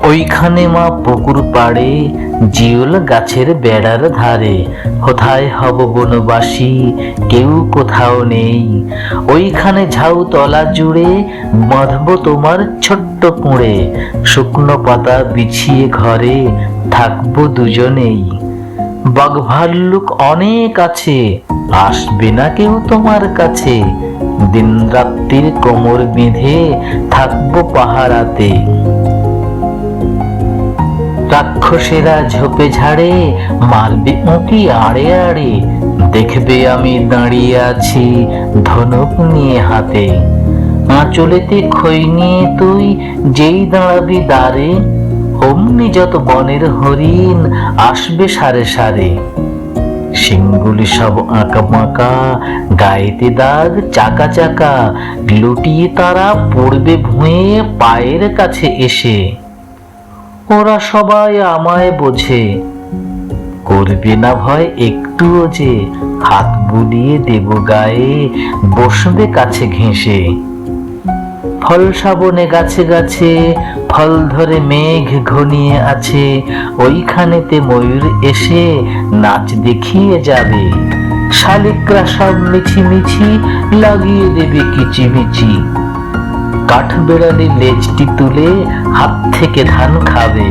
ওইখানে মা পুকুর পাড়ে, জিওল গাছের বেড়ার ধারে। কোথায় হব বনবাসী, কেউ কোথাও নেই। ওইখানে ঝাউ তলা জুড়ে বাঁধব তোমার ছোট্ট কুঁড়ে। শুকনো পাতা বিছিয়ে ঘরে থাকবো দুজনেই। বাঘ ভাল্লুক অনেক আছে, আসবে না কেউ তোমার কাছে। দিন রাত্রির কোমর বেঁধে থাকবো পাহারাতে। রাক্ষসেরা ঝোপে ঝাড়ে মারবে উঁকি আড়ে আড়ে। দেখবে আমি দাঁড়িয়ে আছি ধনুক নিয়ে হাতে। আঁচলেতে খই নিয়ে তুই যেই দাঁড়াবি দ্বারে, অমনি যত বনের হরিণ আসবে সারে সারে। শিংগুলি সব আঁকা বাঁকা, গায়েতে দাগ চাকা চাকা। লুটিয়ে তারা পড়বে ভুঁয়ে পায়ের কাছে এসে। ওরা সবাই আমায় বোঝে, করবে না ভয় একটুও যে। হাত বুলিয়ে দেব গায়ে, বসবে কাছে ঘেঁষে। ফল শ্রাবণে গাছে গাছে, ফল ধরে মেঘ ঘনিয়ে আছে। ওইখানেতে ময়ূর এসে নাচ দেখিয়ে যাবে। শালিকরা সব মিছিমিছি লাগিয়ে দেবে কিচিমিচি। কাঠবেড়ালি লেজটি তুলে হাত থেকে ধান খাবে।